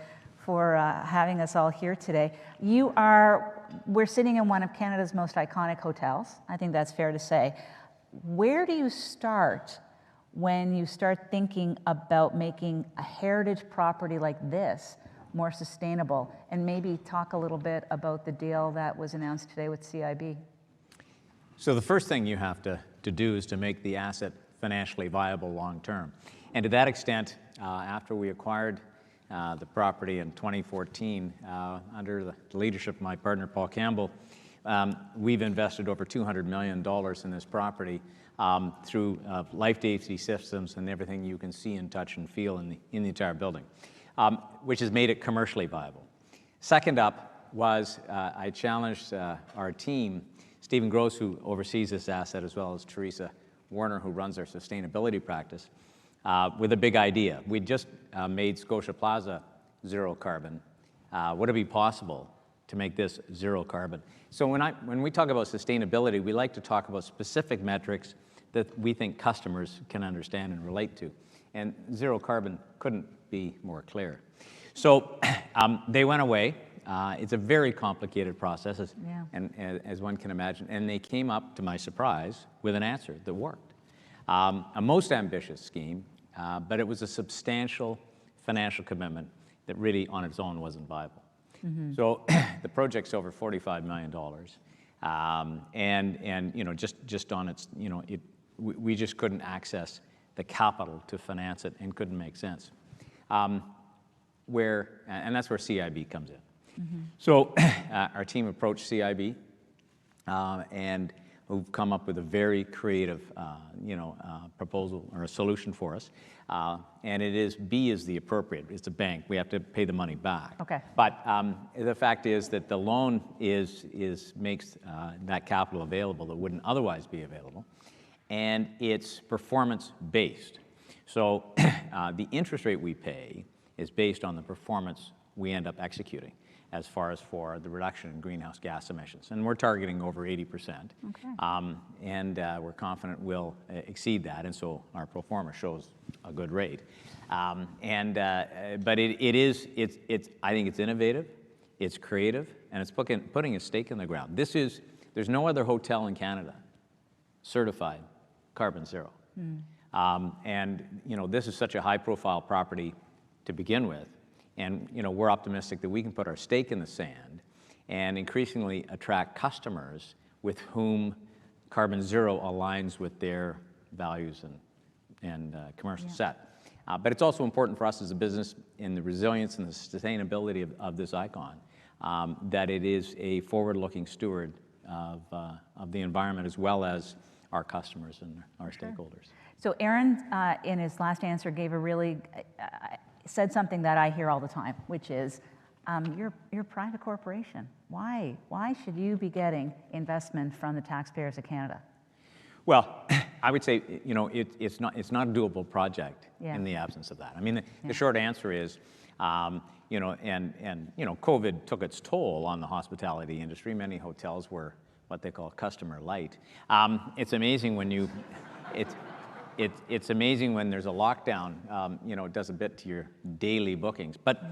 having us all here today. We're sitting in one of Canada's most iconic hotels. I think that's fair to say. Where do you start when you start thinking about making a heritage property like this more sustainable? And maybe talk a little bit about the deal that was announced today with CIB. So the first thing you have to do is to make the asset financially viable long term. And to that extent, after we acquired the property in 2014, under the leadership of my partner, Paul Campbell, we've invested over $200 million in this property through life safety systems and everything you can see and touch and feel in the entire building, which has made it commercially viable. Second up was I challenged our team, Stephen Gross, who oversees this asset, as well as Teresa Warner, who runs our sustainability practice, with a big idea. We just made Scotia Plaza zero carbon. Would it be possible to make this zero carbon? So when we talk about sustainability, we like to talk about specific metrics that we think customers can understand and relate to. And zero carbon couldn't be more clear. So they went away. It's a very complicated process, as one can imagine. And they came up, to my surprise, with an answer that worked. A most ambitious scheme, but it was a substantial financial commitment that really on its own wasn't viable. Mm-hmm. So the project's over $45 million. And just on its, we just couldn't access the capital to finance it and couldn't make sense. And that's where CIB comes in. Mm-hmm. So our team approached CIB and who've come up with a very creative, proposal or a solution for us. And B is the appropriate. It's a bank. We have to pay the money back. Okay. But the fact is that the loan makes that capital available that wouldn't otherwise be available, and it's performance-based. So the interest rate we pay is based on the performance we end up executing as far as for the reduction in greenhouse gas emissions. And we're targeting over 80%. Okay. And we're confident we'll exceed that, and so our pro forma shows a good rate. But I think it's innovative, it's creative, and it's putting a stake in the ground. There's no other hotel in Canada certified carbon zero. And this is such a high-profile property to begin with. And we're optimistic that we can put our stake in the sand and increasingly attract customers with whom carbon zero aligns with their values and commercial set. But it's also important for us as a business in the resilience and the sustainability of this icon, that it is a forward-looking steward of the environment as well as our customers and our stakeholders. So Ehren, in his last answer, gave said something that I hear all the time, which is, you're a private corporation. Why should you be getting investment from the taxpayers of Canada? Well, I would say, it's not a doable project in the absence of that. I mean, the short answer is, COVID took its toll on the hospitality industry. Many hotels were what they call customer light. It's amazing when it's amazing when there's a lockdown, it does a bit to your daily bookings. But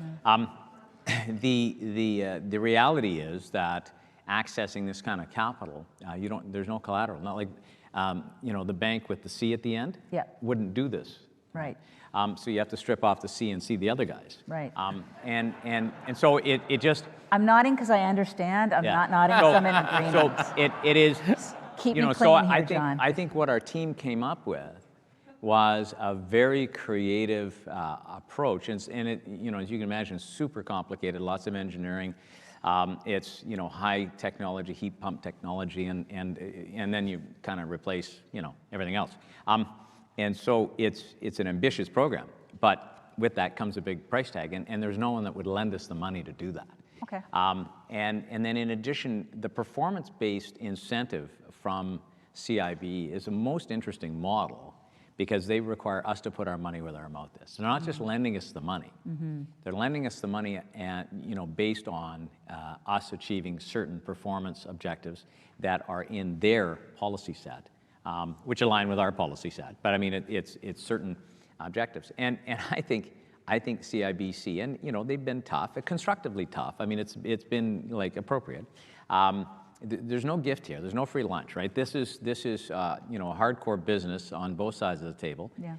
the reality is that accessing this kind of capital, there's no collateral. Not like, the bank with the C at the end wouldn't do this. Right. So you have to strip off the C and see the other guys. Right. And so it just. I'm nodding because I understand. I'm not nodding because I'm in agreement. So it is. Keep me clean here, John. I think what our team came up with was a very creative approach, and it, as you can imagine, super complicated, lots of engineering, It's, you know, high technology, heat pump technology, and then you kind of replace, you know, everything else. And so it's an ambitious program, but with that comes a big price tag, and there's no one that would lend us the money to do that. Okay. And then in addition, the performance-based incentive from CIB is a most interesting model because they require us to put our money where our mouth is. They're not just lending us the money. They're lending us the money, and, you know, based on us achieving certain performance objectives that are in their policy set, which align with our policy set. But I mean, it's certain objectives, and I think CIBC, and you know, they've been tough, constructively tough. I mean, it's been like appropriate. There's no gift here. There's no free lunch, right? This is you know, a hardcore business on both sides of the table, yeah.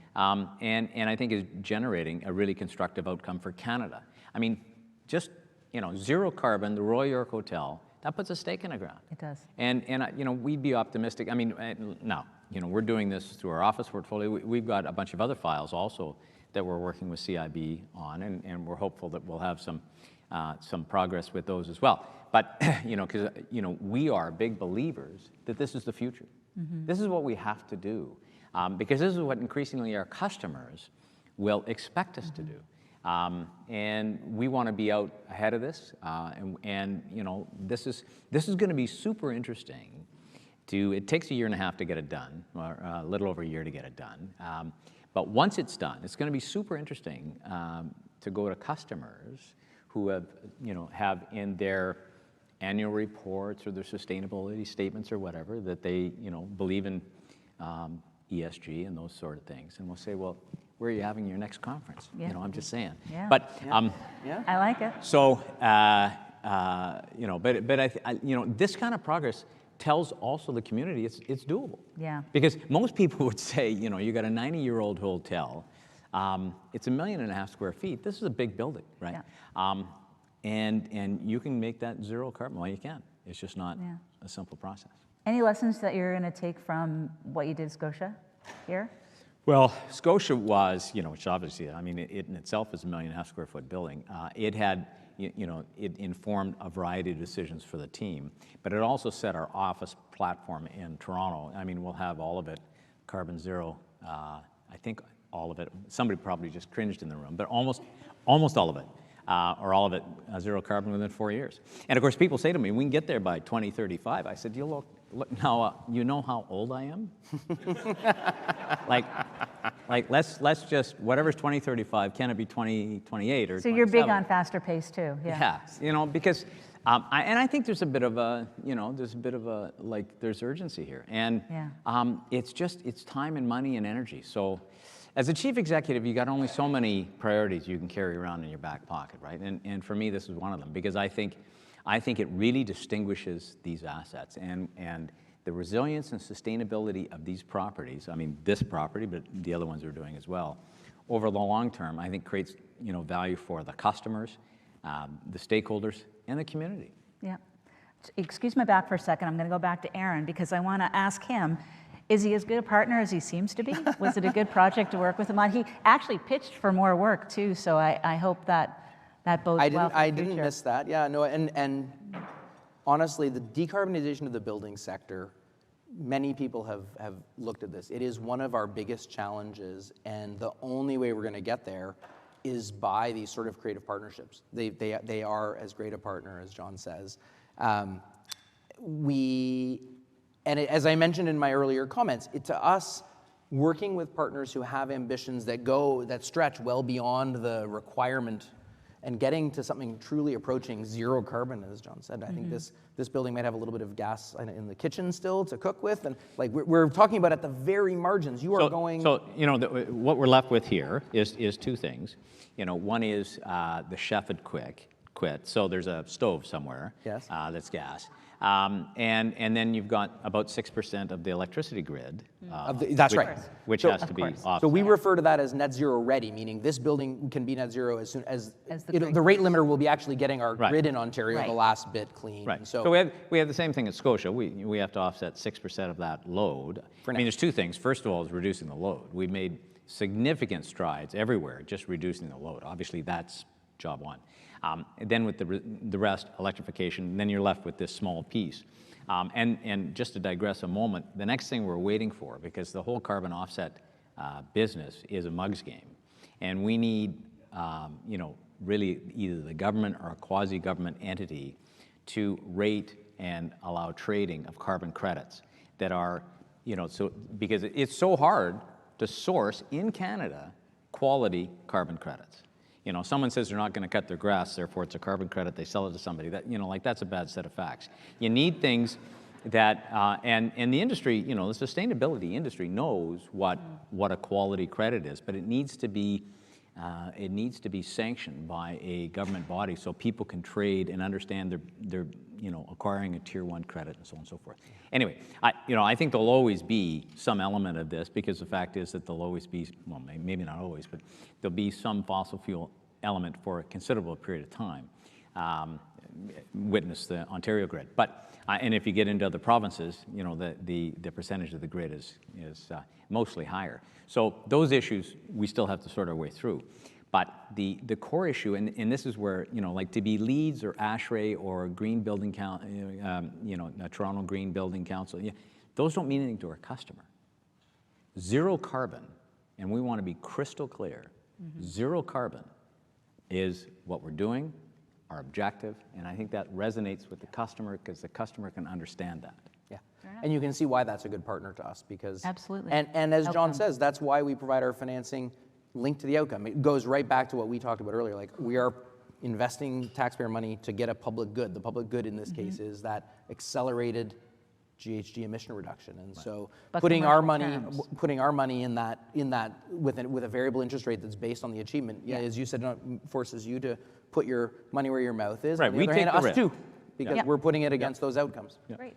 And I think is generating a really constructive outcome for Canada. I mean, just, you know, zero carbon, the Royal York Hotel, that puts a stake in the ground. It does. And you know, we'd be optimistic. I mean, now, you know, we're doing this through our office portfolio. We've got a bunch of other files also that we're working with CIB on, and we're hopeful that we'll have some progress with those as well. But, you know, because, you know, we are big believers that this is the future. This is what we have to do, because this is what increasingly our customers will expect us to do. And we want to be out ahead of this, and you know, this is going to be super interesting. It takes a year and a half to get it done, or a little over a year to get it done. But once it's done, it's going to be super interesting to go to customers who have in their annual reports or their sustainability statements or whatever that they, you know, believe in ESG and those sort of things, and we'll say, well, where are you having your next conference? Yeah. You know, I'm just saying. Yeah. But yeah. I like it. So you know, but I you know, this kind of progress tells also the community it's doable. Yeah. Because most people would say, you know, you got a 90-year-old hotel, it's 1.5 million square feet. This is a big building, right? Yeah. And you can make that zero carbon. Well, you can. It's just not a simple process. Any lessons that you're going to take from what you did in Scotia here? Well, Scotia was, you know, which obviously, I mean, it in itself is a 1.5 million square foot building. It had, you know, it informed a variety of decisions for the team, but it also set our office platform in Toronto. I mean, we'll have all of it carbon zero. I think all of it. Somebody probably just cringed in the room, but almost all of it. Or all of it zero carbon within 4 years. And of course, people say to me, we can get there by 2035. I said, you look now, you know how old I am? like let's just, whatever's 2035, can it be 2028 or 2027? So you're big on faster pace too, yeah. Yeah, you know, because, I think there's a bit of a, you know, there's urgency here. And it's time and money and energy. So, as a chief executive, you got only so many priorities you can carry around in your back pocket, right? And for me, this is one of them, because I think it really distinguishes these assets, and the resilience and sustainability of these properties. I mean, this property, but the other ones we're doing as well, over the long term, I think creates, you know, value for the customers, the stakeholders, and the community. Yeah. Excuse my back for a second. I'm going to go back to Ehren because I want to ask him. Is he as good a partner as he seems to be? Was it a good project to work with him on? He actually pitched for more work too, so I hope that bodes well for the future. I didn't miss that. Yeah, no, and honestly, the decarbonization of the building sector, many people have looked at this. It is one of our biggest challenges, and the only way we're going to get there is by these sort of creative partnerships. They are as great a partner as John says. As I mentioned in my earlier comments, to us, working with partners who have ambitions that stretch well beyond the requirement and getting to something truly approaching zero carbon, as John said. I think this building might have a little bit of gas in the kitchen still to cook with, and like we're talking about at the very margins. You are going. So you know, what we're left with here is two things. You know, one is the chef had quit, so there's a stove somewhere. Yes. That's gas. And then you've got about 6% of the electricity grid. That's right. Which has to be offset. So we refer to that as net zero ready, meaning this building can be net zero as soon as the rate limiter will be actually getting our grid in Ontario the last bit clean. Right. So we have the same thing at Scotia. We have to offset 6% of that load. I mean, there's two things. First of all, is reducing the load. We've made significant strides everywhere, just reducing the load. Obviously, that's job one. Then with the rest, electrification, then you're left with this small piece. And just to digress a moment, the next thing we're waiting for, because the whole carbon offset business is a mug's game, and we need, really either the government or a quasi-government entity to rate and allow trading of carbon credits that are, because it's so hard to source in Canada quality carbon credits. Someone says they're not going to cut their grass, therefore it's a carbon credit, they sell it to somebody. That, that's a bad set of facts. You need things that, and the industry, the sustainability industry knows what a quality credit is, but it needs to be sanctioned by a government body so people can trade and understand they're acquiring a tier 1 credit and so on and so forth. Anyway, I think there'll always be some element of this, because the fact is that there'll always be, well, maybe not always, but there'll be some fossil fuel element for a considerable period of time. Witness the Ontario grid. But, and if you get into other provinces, the percentage of the grid is mostly higher. So those issues we still have to sort our way through. But the core issue, and this is where, like to be Leeds or ASHRAE or Green Building Council, Toronto Green Building Council, those don't mean anything to our customer. Zero carbon, and we want to be crystal clear, zero carbon is what we're doing, our objective, and I think that resonates with the customer because the customer can understand that. Yeah, and you can see why that's a good partner to us, because absolutely. And as John says, that's why we provide our financing linked to the outcome. It goes right back to what we talked about earlier. Like, we are investing taxpayer money to get a public good. The public good in this case is that accelerated GHG emission reduction, and so putting our money in that with a variable interest rate that's based on the achievement, as you said, forces you to put your money where your mouth is. Right, On the we other take hand, the us risk. too, because we're putting it against those outcomes. Great.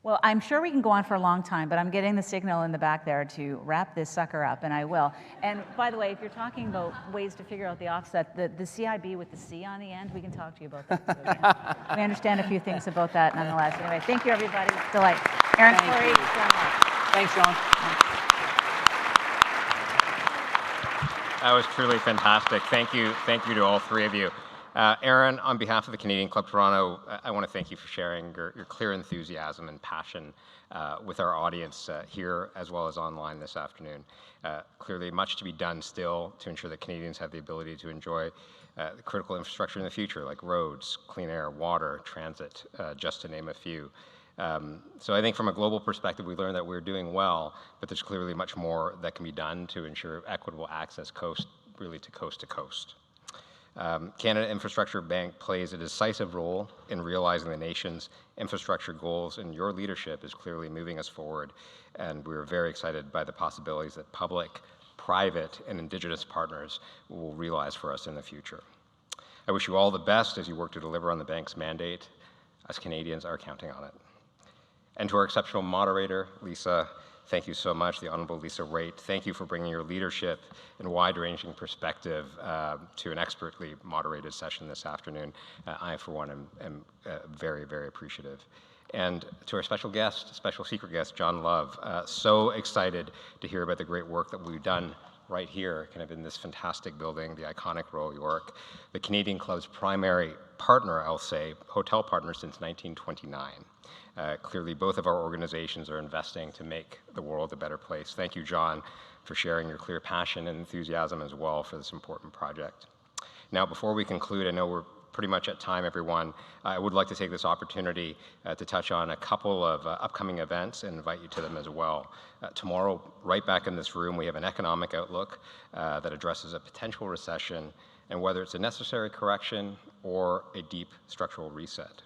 Well, I'm sure we can go on for a long time, but I'm getting the signal in the back there to wrap this sucker up, and I will. And by the way, if you're talking about ways to figure out the offset, the CIB with the C on the end, we can talk to you about that. We understand a few things about that nonetheless. Anyway, thank you, everybody. Delight. Ehren Cory, John Love. Thanks, John. That was truly fantastic. Thank you to all three of you. Ehren, on behalf of the Canadian Club Toronto, I want to thank you for sharing your clear enthusiasm and passion with our audience here as well as online this afternoon. Clearly much to be done still to ensure that Canadians have the ability to enjoy the critical infrastructure in the future, like roads, clean air, water, transit, just to name a few. So I think from a global perspective, we learned that we're doing well, but there's clearly much more that can be done to ensure equitable access really to coast. Canada Infrastructure Bank plays a decisive role in realizing the nation's infrastructure goals, and your leadership is clearly moving us forward, and we're very excited by the possibilities that public, private, and Indigenous partners will realize for us in the future. I wish you all the best as you work to deliver on the bank's mandate. Us Canadians are counting on it. And to our exceptional moderator, Lisa, thank you so much, the Honourable Lisa Raitt. Thank you for bringing your leadership and wide-ranging perspective to an expertly moderated session this afternoon. I, for one, am very, very appreciative. And to our special secret guest, John Love, so excited to hear about the great work that we've done right here, kind of in this fantastic building, the iconic Royal York, the Canadian Club's primary partner, I'll say, hotel partner since 1929. Clearly, both of our organizations are investing to make the world a better place. Thank you, John, for sharing your clear passion and enthusiasm as well for this important project. Now, before we conclude, I know we're pretty much at time, everyone. I would like to take this opportunity to touch on a couple of upcoming events and invite you to them as well. Tomorrow, right back in this room, we have an economic outlook that addresses a potential recession and whether it's a necessary correction or a deep structural reset.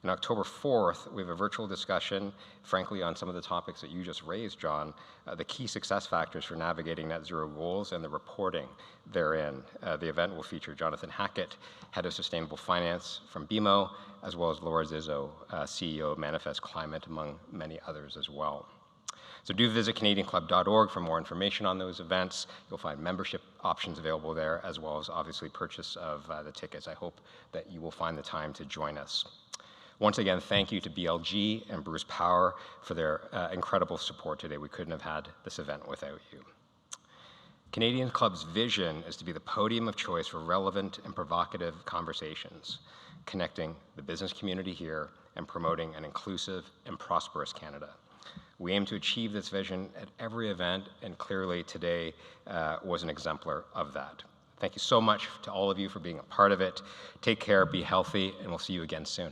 On October 4th, we have a virtual discussion, frankly, on some of the topics that you just raised, John, the key success factors for navigating net zero goals and the reporting therein. The event will feature Jonathan Hackett, Head of Sustainable Finance from BMO, as well as Laura Zizzo, CEO of Manifest Climate, among many others as well. So do visit CanadianClub.org for more information on those events. You'll find membership options available there, as well as obviously purchase of the tickets. I hope that you will find the time to join us. Once again, thank you to BLG and Bruce Power for their incredible support today. We couldn't have had this event without you. Canadian Club's vision is to be the podium of choice for relevant and provocative conversations, connecting the business community here and promoting an inclusive and prosperous Canada. We aim to achieve this vision at every event, and clearly today was an exemplar of that. Thank you so much to all of you for being a part of it. Take care, be healthy, and we'll see you again soon.